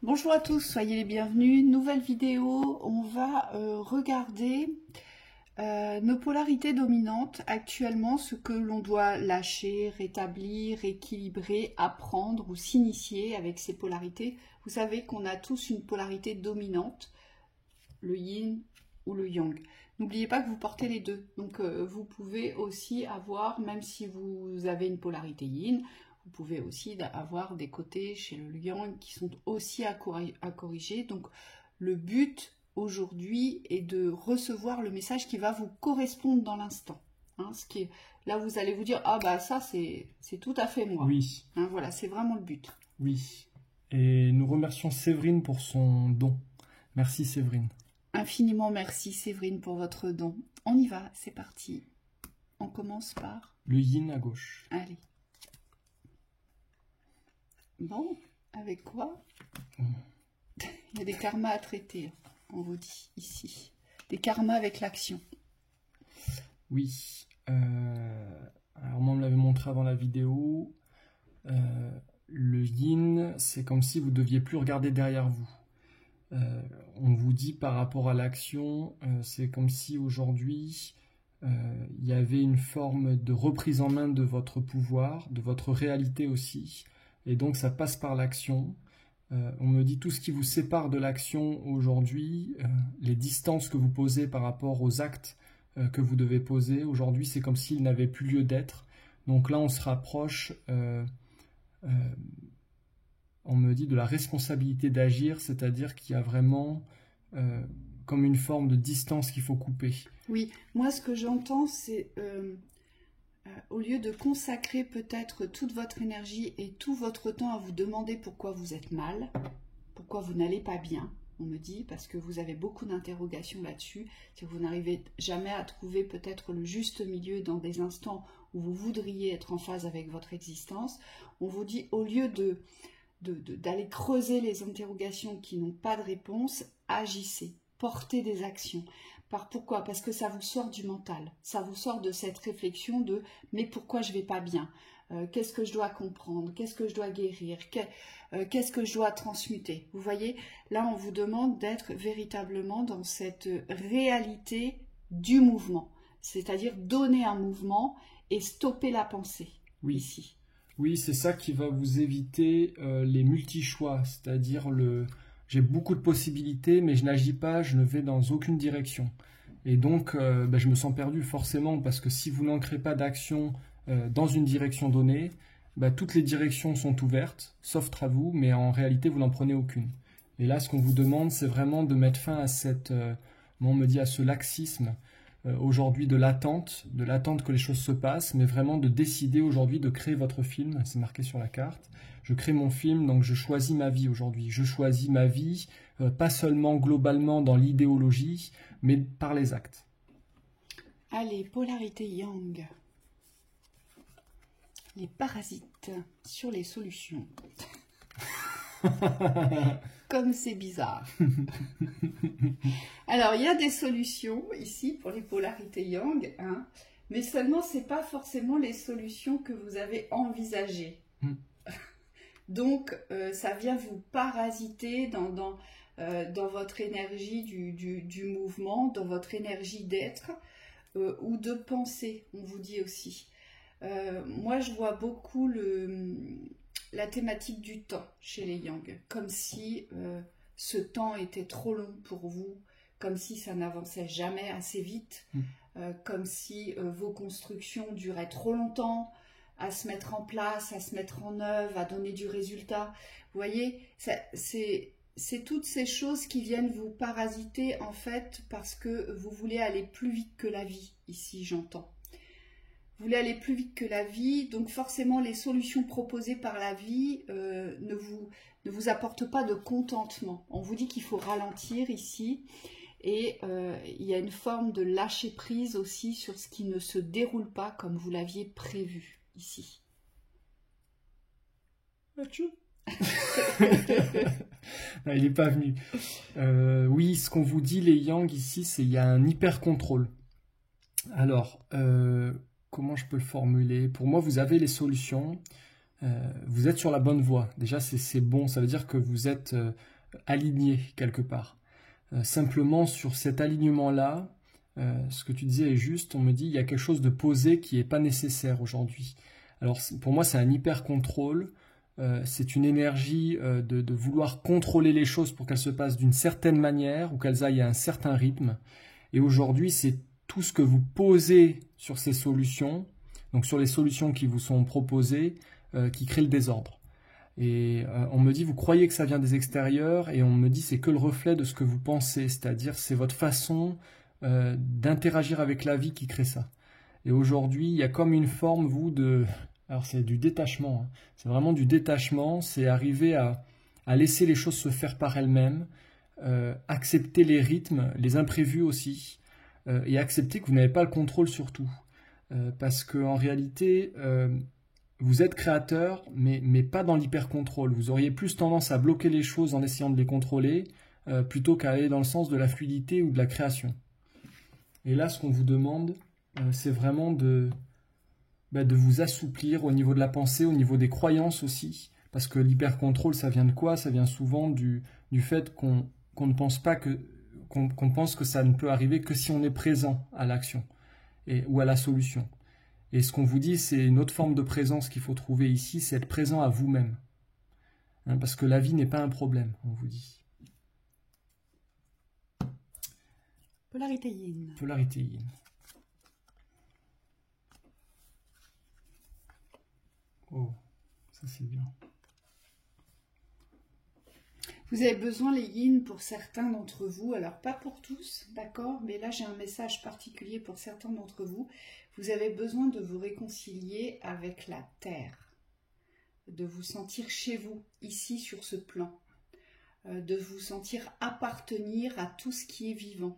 Bonjour à tous, soyez les bienvenus. Nouvelle vidéo, on va regarder nos polarités dominantes actuellement, ce que l'on doit lâcher, rétablir, équilibrer, apprendre ou s'initier avec ces polarités. Vous savez qu'on a tous une polarité dominante, le yin ou le yang. N'oubliez pas que vous portez les deux, donc vous pouvez aussi avoir, même si vous avez une polarité yin, vous pouvez aussi avoir des côtés chez le yang qui sont aussi à corriger. Donc le but aujourd'hui est de recevoir le message qui va vous correspondre dans l'instant. Hein, là, vous allez vous dire, ah bah ça c'est tout à fait moi. Oui. Hein, voilà, c'est vraiment le but. Oui. Et nous remercions Séverine pour son don. Merci Séverine. Infiniment merci Séverine pour votre don. On y va, c'est parti. On commence par... Le yin à gauche. Allez. Bon, avec quoi? Il y a des karmas à traiter, on vous dit ici. Des karmas avec l'action. Oui. Alors moi, on me l'avait montré avant la vidéo. Le yin, c'est comme si vous ne deviez plus regarder derrière vous. On vous dit par rapport à l'action, c'est comme si aujourd'hui, il y avait une forme de reprise en main de votre pouvoir, de votre réalité aussi. Et donc ça passe par l'action. On me dit tout ce qui vous sépare de l'action aujourd'hui, les distances que vous posez par rapport aux actes que vous devez poser aujourd'hui, c'est comme s'ils n'avaient plus lieu d'être. Donc là on se rapproche, on me dit de la responsabilité d'agir, c'est-à-dire qu'il y a vraiment comme une forme de distance qu'il faut couper. Oui, moi ce que j'entends c'est... au lieu de consacrer peut-être toute votre énergie et tout votre temps à vous demander pourquoi vous êtes mal, pourquoi vous n'allez pas bien, on me dit, parce que vous avez beaucoup d'interrogations là-dessus, si vous n'arrivez jamais à trouver peut-être le juste milieu dans des instants où vous voudriez être en phase avec votre existence, on vous dit au lieu d'aller creuser les interrogations qui n'ont pas de réponse, agissez, portez des actions. Pourquoi? Parce que ça vous sort du mental, ça vous sort de cette réflexion de « mais pourquoi je ne vais pas bien? Qu'est-ce que je dois comprendre? Qu'est-ce que je dois guérir? Qu'est-ce que je dois transmuter ?» Vous voyez, là on vous demande d'être véritablement dans cette réalité du mouvement, c'est-à-dire donner un mouvement et stopper la pensée, oui. Ici. Oui, c'est ça qui va vous éviter les multi-choix, c'est-à-dire j'ai beaucoup de possibilités, mais je n'agis pas, je ne vais dans aucune direction. Et donc, je me sens perdu forcément, parce que si vous n'ancrez pas d'action dans une direction donnée, toutes les directions sont ouvertes, sauf à vous, mais en réalité, vous n'en prenez aucune. Et là, ce qu'on vous demande, c'est vraiment de mettre fin à on me dit, à ce laxisme aujourd'hui de l'attente que les choses se passent, mais vraiment de décider aujourd'hui de créer votre film, c'est marqué sur la carte. Je crée mon film, donc je choisis ma vie aujourd'hui. Je choisis ma vie, pas seulement globalement dans l'idéologie, mais par les actes. Allez, polarité yang. Les parasites sur les solutions. Comme c'est bizarre. Alors, il y a des solutions ici pour les polarités yang, hein, mais seulement ce n'est pas forcément les solutions que vous avez envisagées. Donc, ça vient vous parasiter dans votre énergie du mouvement, dans votre énergie d'être ou de penser, on vous dit aussi. Moi, je vois beaucoup la thématique du temps chez les Yang, comme si ce temps était trop long pour vous, comme si ça n'avançait jamais assez vite, comme si vos constructions duraient trop longtemps, à se mettre en place, à se mettre en œuvre, à donner du résultat. Vous voyez, c'est toutes ces choses qui viennent vous parasiter en fait parce que vous voulez aller plus vite que la vie, ici j'entends. Vous voulez aller plus vite que la vie, donc forcément les solutions proposées par la vie ne vous apportent pas de contentement. On vous dit qu'il faut ralentir ici et il y a une forme de lâcher prise aussi sur ce qui ne se déroule pas comme vous l'aviez prévu ici. Non, il n'est pas venu. Oui, ce qu'on vous dit les Yang ici, c'est qu'il y a un hyper contrôle. Alors, comment je peux le formuler? Pour moi, vous avez les solutions. vous êtes sur la bonne voie. Déjà, c'est bon, ça veut dire que vous êtes aligné quelque part. Simplement, sur cet alignement-là, ce que tu disais est juste, on me dit il y a quelque chose de posé qui n'est pas nécessaire aujourd'hui. Alors, pour moi, c'est un hyper-contrôle, c'est une énergie de vouloir contrôler les choses pour qu'elles se passent d'une certaine manière ou qu'elles aillent à un certain rythme. Et aujourd'hui, c'est tout ce que vous posez sur ces solutions, donc sur les solutions qui vous sont proposées, qui créent le désordre. Et on me dit, vous croyez que ça vient des extérieurs, et on me dit, c'est que le reflet de ce que vous pensez, c'est-à-dire c'est votre façon d'interagir avec la vie qui crée ça. Et aujourd'hui, il y a comme une forme, vous, de... Alors c'est du détachement, hein. C'est vraiment du détachement, c'est arriver à laisser les choses se faire par elles-mêmes, accepter les rythmes, les imprévus aussi, et accepter que vous n'avez pas le contrôle sur tout. Parce qu'en réalité... vous êtes créateur, mais pas dans l'hyper-contrôle. Vous auriez plus tendance à bloquer les choses en essayant de les contrôler, plutôt qu'à aller dans le sens de la fluidité ou de la création. Et là, ce qu'on vous demande, c'est vraiment de vous assouplir au niveau de la pensée, au niveau des croyances aussi. Parce que l'hyper-contrôle, ça vient de quoi? Ça vient souvent du fait qu'on ne pense pas qu'on pense que ça ne peut arriver que si on est présent à l'action ou à la solution. Et ce qu'on vous dit, c'est une autre forme de présence qu'il faut trouver ici, c'est être présent à vous-même. Hein, parce que la vie n'est pas un problème, on vous dit. Polarité yin. Polarité yin. Oh, ça c'est bien. Vous avez besoin les yin pour certains d'entre vous, alors pas pour tous, d'accord, mais là j'ai un message particulier pour certains d'entre vous. Vous avez besoin de vous réconcilier avec la terre, de vous sentir chez vous, ici sur ce plan, de vous sentir appartenir à tout ce qui est vivant,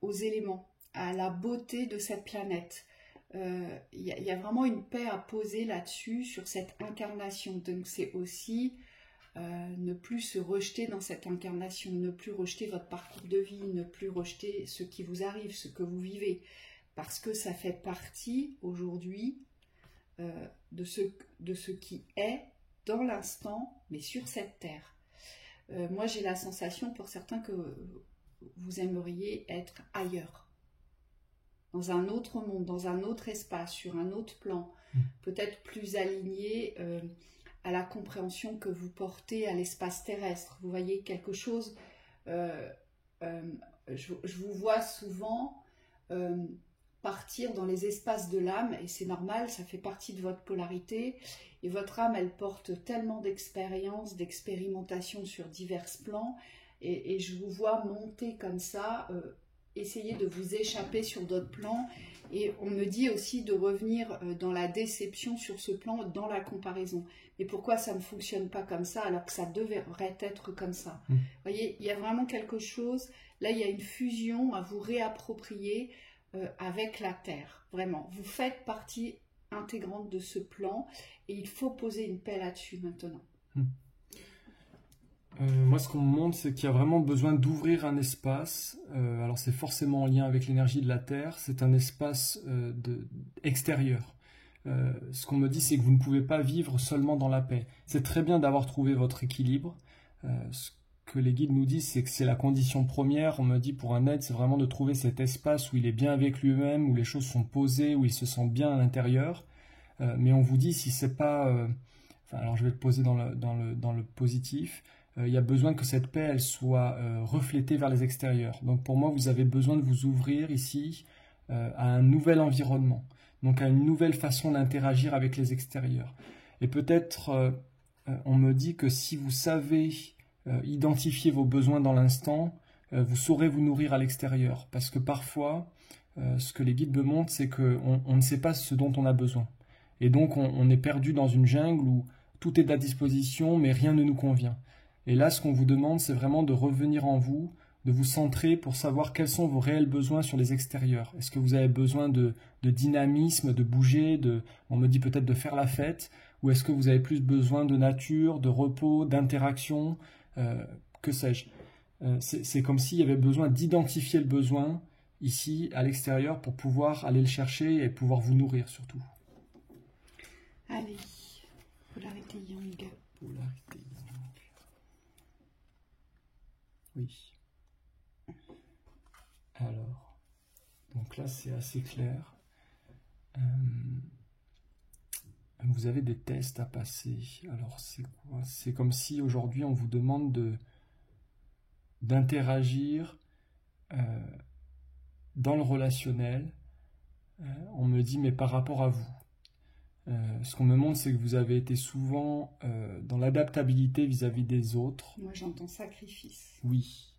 aux éléments, à la beauté de cette planète. Il y a vraiment une paix à poser là-dessus, sur cette incarnation. Donc c'est aussi ne plus se rejeter dans cette incarnation, ne plus rejeter votre parcours de vie, ne plus rejeter ce qui vous arrive, ce que vous vivez, parce que ça fait partie aujourd'hui de ce qui est dans l'instant, mais sur cette terre. Moi j'ai la sensation pour certains que vous aimeriez être ailleurs, dans un autre monde, dans un autre espace, sur un autre plan, peut-être plus aligné à la compréhension que vous portez à l'espace terrestre. Vous voyez quelque chose, je vous vois souvent partir dans les espaces de l'âme, et c'est normal, ça fait partie de votre polarité, et votre âme, elle porte tellement d'expériences, d'expérimentation sur divers plans, et je vous vois monter comme ça, essayer de vous échapper sur d'autres plans, et on me dit aussi de revenir dans la déception sur ce plan, dans la comparaison. Mais pourquoi ça ne fonctionne pas comme ça alors que ça devrait être comme ça? Vous voyez, il y a vraiment quelque chose, là il y a une fusion à vous réapproprier avec la Terre, vraiment. Vous faites partie intégrante de ce plan et il faut poser une paix là-dessus maintenant. Moi, ce qu'on me montre, c'est qu'il y a vraiment besoin d'ouvrir un espace. Alors, c'est forcément en lien avec l'énergie de la Terre. C'est un espace extérieur. Ce qu'on me dit, c'est que vous ne pouvez pas vivre seulement dans la paix. C'est très bien d'avoir trouvé votre équilibre. Ce que les guides nous disent, c'est que c'est la condition première. On me dit, pour un aide, c'est vraiment de trouver cet espace où il est bien avec lui-même, où les choses sont posées, où il se sent bien à l'intérieur. Mais on vous dit, si c'est pas... alors, je vais le poser dans le positif. Il y a besoin que cette paix elle soit reflétée vers les extérieurs. Donc pour moi, vous avez besoin de vous ouvrir ici à un nouvel environnement, donc à une nouvelle façon d'interagir avec les extérieurs. Et peut-être, on me dit que si vous savez identifier vos besoins dans l'instant, vous saurez vous nourrir à l'extérieur. Parce que parfois, ce que les guides me montrent, c'est qu'on ne sait pas ce dont on a besoin. Et donc on est perdu dans une jungle où tout est à disposition, mais rien ne nous convient. Et là, ce qu'on vous demande, c'est vraiment de revenir en vous, de vous centrer pour savoir quels sont vos réels besoins sur les extérieurs. Est-ce que vous avez besoin de dynamisme, de bouger, on me dit peut-être de faire la fête, ou est-ce que vous avez plus besoin de nature, de repos, d'interaction, que sais-je. C'est comme s'il y avait besoin d'identifier le besoin ici, à l'extérieur, pour pouvoir aller le chercher et pouvoir vous nourrir surtout. Allez. Polarité yang. Polarité yang. Oui. Alors, donc là c'est assez clair. Vous avez des tests à passer. Alors c'est quoi? C'est comme si aujourd'hui on vous demande d'interagir dans le relationnel. On me dit mais par rapport à vous. Ce qu'on me montre, c'est que vous avez été souvent dans l'adaptabilité vis-à-vis des autres. Moi, j'entends sacrifice. Oui.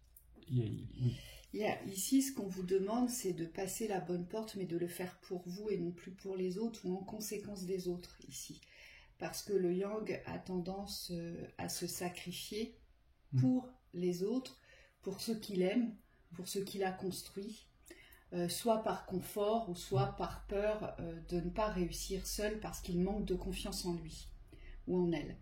Ici, ce qu'on vous demande, c'est de passer la bonne porte, mais de le faire pour vous et non plus pour les autres ou en conséquence des autres, ici. Parce que le yang a tendance à se sacrifier pour les autres, pour ceux qu'il aime, pour ceux qu'il a construits. Soit par confort ou soit par peur de ne pas réussir seul parce qu'il manque de confiance en lui ou en elle.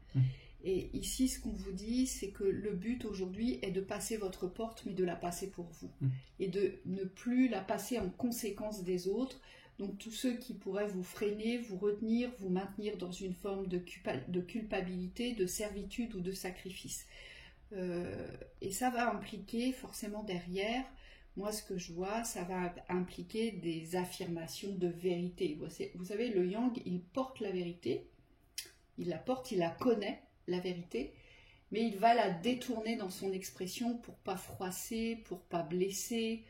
Et ici, ce qu'on vous dit, c'est que le but aujourd'hui est de passer votre porte, mais de la passer pour vous. Et de ne plus la passer en conséquence des autres. Donc tous ceux qui pourraient vous freiner, vous retenir, vous maintenir dans une forme de culpabilité, de servitude ou de sacrifice. Et ça va impliquer forcément derrière... Moi, ce que je vois, ça va impliquer des affirmations de vérité. Vous savez, le yang, il porte la vérité, il la porte, il la connaît, la vérité, mais il va la détourner dans son expression pour pas froisser, pour pas blesser.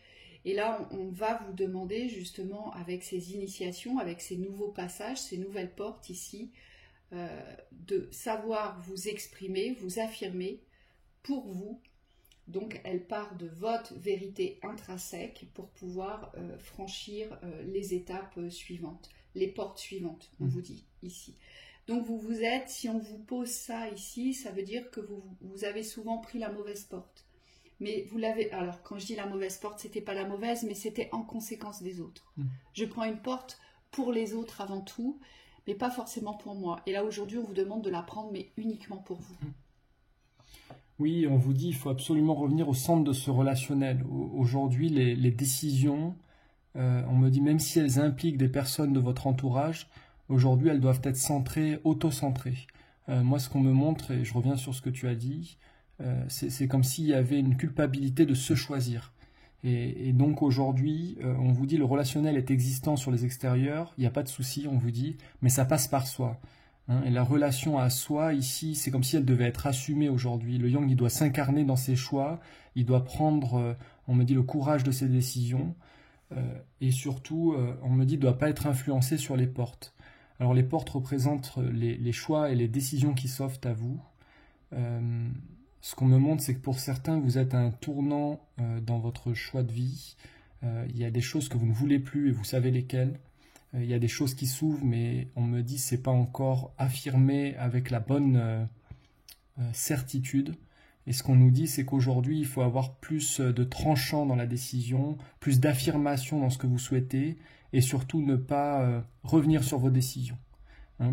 Et là, on va vous demander justement, avec ces initiations, avec ces nouveaux passages, ces nouvelles portes ici, de savoir vous exprimer, vous affirmer pour vous. Donc, elle part de votre vérité intrinsèque pour pouvoir franchir les étapes suivantes, les portes suivantes, on vous dit ici. Donc, vous êtes, si on vous pose ça ici, ça veut dire que vous avez souvent pris la mauvaise porte. Mais vous l'avez, alors quand je dis la mauvaise porte, c'était pas la mauvaise, mais c'était en conséquence des autres. Je prends une porte pour les autres avant tout, mais pas forcément pour moi. Et là, aujourd'hui, on vous demande de la prendre, mais uniquement pour vous. Oui, on vous dit il faut absolument revenir au centre de ce relationnel. Aujourd'hui, les décisions, on me dit même si elles impliquent des personnes de votre entourage, aujourd'hui elles doivent être centrées, auto-centrées. Moi, ce qu'on me montre, et je reviens sur ce que tu as dit, c'est comme s'il y avait une culpabilité de se choisir. Et donc aujourd'hui, on vous dit le relationnel est existant sur les extérieurs, il n'y a pas de souci, on vous dit, mais ça passe par soi. Et la relation à soi, ici, c'est comme si elle devait être assumée aujourd'hui. Le yang, il doit s'incarner dans ses choix, il doit prendre, on me dit, le courage de ses décisions, et surtout, on me dit, il ne doit pas être influencé sur les portes. Alors les portes représentent les choix et les décisions qui s'offrent à vous. Ce qu'on me montre, c'est que pour certains, vous êtes à un tournant dans votre choix de vie. Il y a des choses que vous ne voulez plus et vous savez lesquelles. Il y a des choses qui s'ouvrent, mais on me dit que ce n'est pas encore affirmé avec la bonne certitude. Et ce qu'on nous dit, c'est qu'aujourd'hui, il faut avoir plus de tranchant dans la décision, plus d'affirmation dans ce que vous souhaitez, et surtout ne pas revenir sur vos décisions.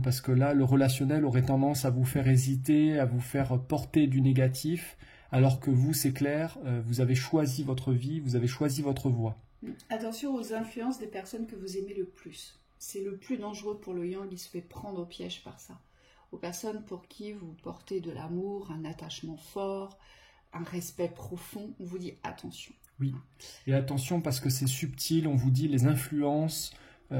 Parce que là, le relationnel aurait tendance à vous faire hésiter, à vous faire porter du négatif, alors que vous, c'est clair, vous avez choisi votre vie, vous avez choisi votre voie. Attention aux influences des personnes que vous aimez le plus. C'est le plus dangereux pour le yang, il se fait prendre au piège par ça. Aux personnes pour qui vous portez de l'amour, un attachement fort, un respect profond, on vous dit attention. Oui, et attention parce que c'est subtil, on vous dit les influences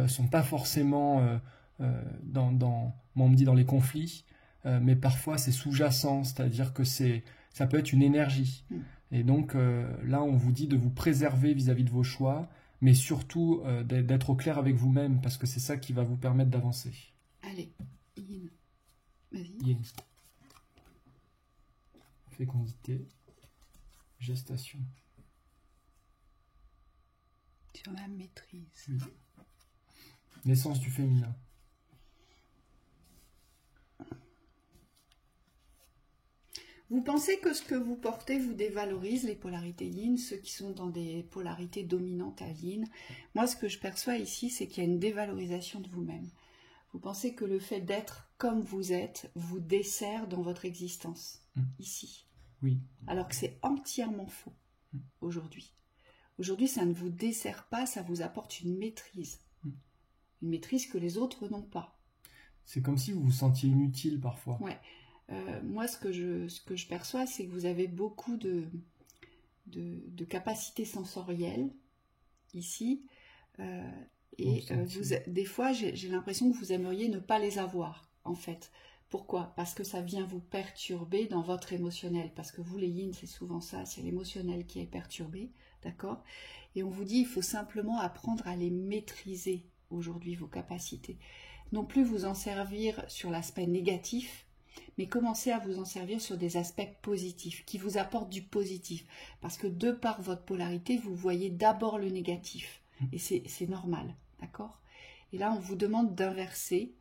sont pas forcément on me dit dans les conflits, mais parfois c'est sous-jacent, c'est-à-dire que ça peut être une énergie. Et donc là, on vous dit de vous préserver vis-à-vis de vos choix, mais surtout d'être au clair avec vous-même, parce que c'est ça qui va vous permettre d'avancer. Allez, Yin. Vas-y. Yin. Fécondité, gestation. Sur la maîtrise. Oui. Naissance du féminin. Vous pensez que ce que vous portez vous dévalorise, les polarités yin, ceux qui sont dans des polarités dominantes à yin. Moi, ce que je perçois ici, c'est qu'il y a une dévalorisation de vous-même. Vous pensez que le fait d'être comme vous êtes vous dessert dans votre existence, ici. Oui. Alors que c'est entièrement faux, aujourd'hui. Aujourd'hui, ça ne vous dessert pas, ça vous apporte une maîtrise. Une maîtrise que les autres n'ont pas. C'est comme si vous vous sentiez inutile parfois. Ouais. Moi, ce que je perçois, c'est que vous avez beaucoup de capacités sensorielles ici. Des fois, j'ai l'impression que vous aimeriez ne pas les avoir, en fait. Pourquoi? Parce que ça vient vous perturber dans votre émotionnel. Parce que vous, les yin, c'est souvent ça, c'est l'émotionnel qui est perturbé, d'accord? Et on vous dit, il faut simplement apprendre à les maîtriser aujourd'hui, vos capacités. Non plus vous en servir sur l'aspect négatif, mais commencez à vous en servir sur des aspects positifs, qui vous apportent du positif. Parce que de par votre polarité, vous voyez d'abord le négatif. Et c'est normal, d'accord? Et là, on vous demande d'inverser.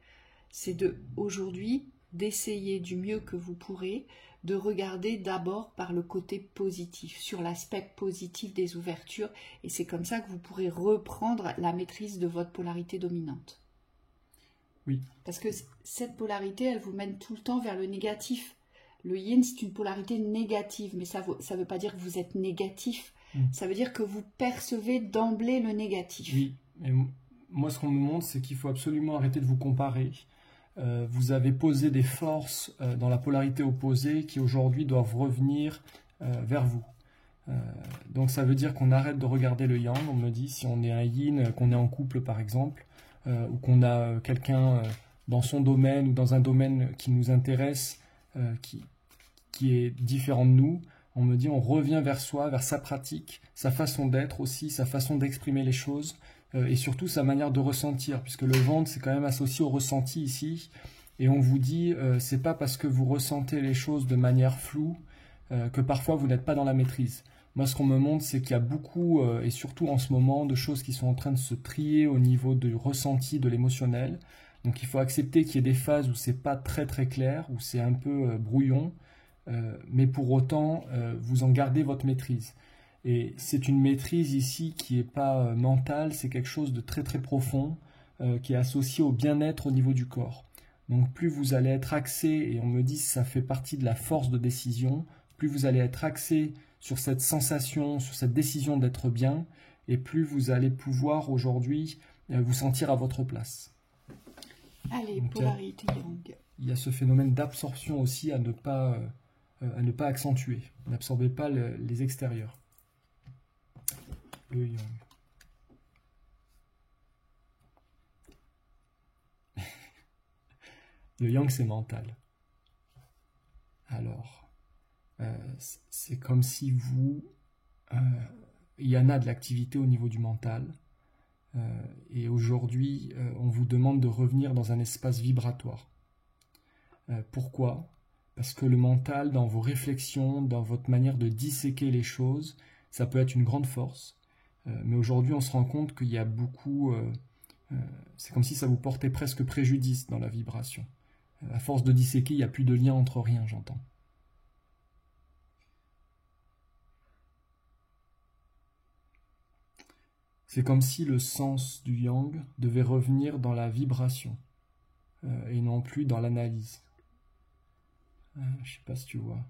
C'est aujourd'hui d'essayer du mieux que vous pourrez, de regarder d'abord par le côté positif, sur l'aspect positif des ouvertures. Et c'est comme ça que vous pourrez reprendre la maîtrise de votre polarité dominante. Oui. Parce que cette polarité, elle vous mène tout le temps vers le négatif. Le yin, c'est une polarité négative, mais ça veut pas dire que vous êtes négatif. Ça veut dire que vous percevez d'emblée le négatif. Oui, et moi ce qu'on me montre, c'est qu'il faut absolument arrêter de vous comparer. Vous avez posé des forces dans la polarité opposée qui aujourd'hui doivent revenir vers vous. Donc ça veut dire qu'on arrête de regarder le yang. On me dit, si on est un yin, qu'on est en couple par exemple, ou qu'on a quelqu'un dans son domaine ou dans un domaine qui nous intéresse, qui est différent de nous, on me dit on revient vers soi, vers sa pratique, sa façon d'être aussi, sa façon d'exprimer les choses, et surtout sa manière de ressentir, puisque le ventre c'est quand même associé au ressenti ici, et on vous dit c'est pas parce que vous ressentez les choses de manière floue que parfois vous n'êtes pas dans la maîtrise. Moi, ce qu'on me montre, c'est qu'il y a beaucoup, et surtout en ce moment, de choses qui sont en train de se trier au niveau du ressenti, de l'émotionnel. Donc, il faut accepter qu'il y ait des phases où c'est pas très très clair, où c'est un peu brouillon, mais pour autant, vous en gardez votre maîtrise. Et c'est une maîtrise ici qui n'est pas mentale, c'est quelque chose de très très profond, qui est associé au bien-être au niveau du corps. Donc, plus vous allez être axé, et on me dit que ça fait partie de la force de décision, plus vous allez être axé sur cette sensation, sur cette décision d'être bien, et plus vous allez pouvoir aujourd'hui vous sentir à votre place. Allez, donc, polarité yang. Il y a ce phénomène d'absorption aussi à ne pas accentuer. N'absorbez pas les extérieurs. Le yang. Le yang, c'est mental. Alors, c'est comme si il y en a de l'activité au niveau du mental, et aujourd'hui on vous demande de revenir dans un espace vibratoire. Pourquoi? Parce que le mental, dans vos réflexions, dans votre manière de disséquer les choses, ça peut être une grande force, mais aujourd'hui on se rend compte qu'il y a beaucoup, c'est comme si ça vous portait presque préjudice dans la vibration. À force de disséquer, il n'y a plus de lien entre rien, j'entends. C'est comme si le sens du yang devait revenir dans la vibration et non plus dans l'analyse. Je ne sais pas si tu vois.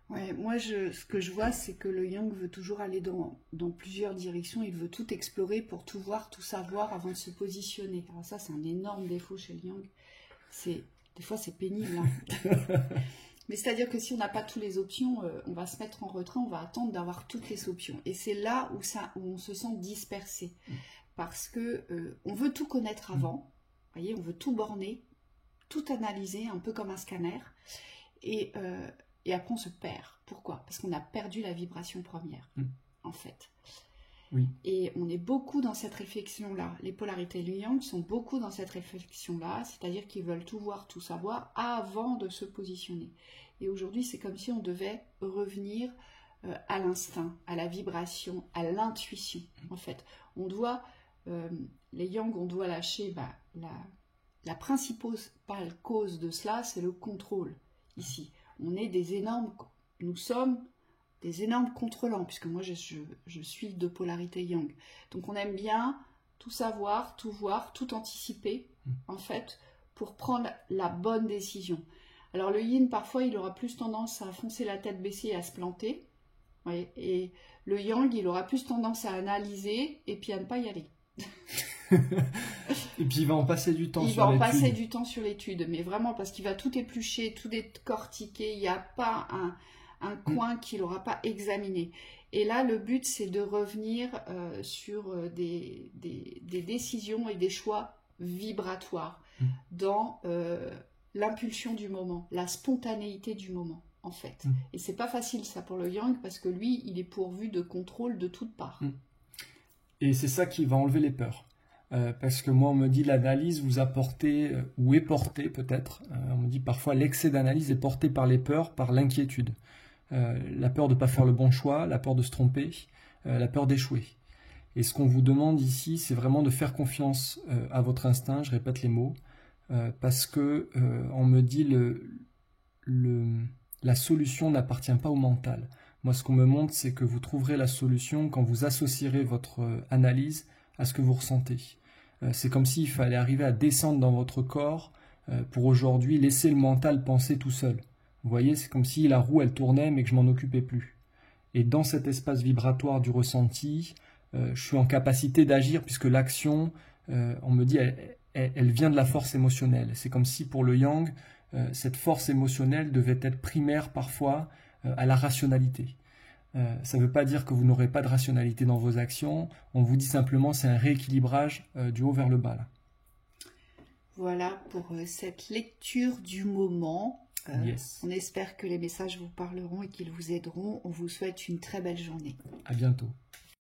Ouais, moi, ce que je vois, c'est que le yang veut toujours aller dans plusieurs directions. Il veut tout explorer pour tout voir, tout savoir avant de se positionner. Alors ça, c'est un énorme défaut chez le yang. Des fois, c'est pénible. Hein. Mais c'est-à-dire que si on n'a pas toutes les options, on va se mettre en retrait, on va attendre d'avoir toutes les options. Et c'est là où on se sent dispersé. Parce que on veut tout connaître avant. Vous voyez, on veut tout borner, tout analyser, un peu comme un scanner. Et après, on se perd. Pourquoi? Parce qu'on a perdu la vibration première, en fait. Oui. Et on est beaucoup dans cette réflexion-là. Les polarités yang sont beaucoup dans cette réflexion-là, c'est-à-dire qu'ils veulent tout voir, tout savoir avant de se positionner. Et aujourd'hui, c'est comme si on devait revenir à l'instinct, à la vibration, à l'intuition, en fait. On doit, les yang, on doit lâcher la principale cause de cela, c'est le contrôle, ici. Nous sommes des énormes contrôlants, puisque moi je suis de polarité yang. Donc on aime bien tout savoir, tout voir, tout anticiper, en fait, pour prendre la bonne décision. Alors le yin, parfois, il aura plus tendance à foncer la tête baissée et à se planter. Ouais, et le yang, il aura plus tendance à analyser et puis à ne pas y aller. Et puis il va en passer du temps il sur va en l'étude. passer du temps sur l'étude, mais vraiment parce qu'il va tout éplucher, tout décortiquer. Il n'y a pas un coin qu'il n'aura pas examiné. Et là, le but, c'est de revenir sur des décisions et des choix vibratoires dans l'impulsion du moment, la spontanéité du moment, en fait. Et c'est pas facile, ça, pour le yang, parce que lui, il est pourvu de contrôle de toutes parts. Et c'est ça qui va enlever les peurs. Parce que moi, on me dit l'analyse vous a porté, ou est portée peut-être, on me dit parfois l'excès d'analyse est porté par les peurs, par l'inquiétude. La peur de ne pas faire le bon choix, la peur de se tromper, la peur d'échouer. Et ce qu'on vous demande ici, c'est vraiment de faire confiance à votre instinct, je répète les mots, parce que on me dit la solution n'appartient pas au mental. Moi, ce qu'on me montre, c'est que vous trouverez la solution quand vous associerez votre analyse à ce que vous ressentez. C'est comme s'il fallait arriver à descendre dans votre corps pour aujourd'hui laisser le mental penser tout seul. Vous voyez, c'est comme si la roue, elle tournait, mais que je m'en occupais plus. Et dans cet espace vibratoire du ressenti, je suis en capacité d'agir, puisque l'action, on me dit, elle vient de la force émotionnelle. C'est comme si pour le yang, cette force émotionnelle devait être primaire parfois à la rationalité. Ça ne veut pas dire que vous n'aurez pas de rationalité dans vos actions, on vous dit simplement c'est un rééquilibrage du haut vers le bas. Là. Voilà pour cette lecture du moment. Yes. On espère que les messages vous parleront et qu'ils vous aideront. On vous souhaite une très belle journée. À bientôt.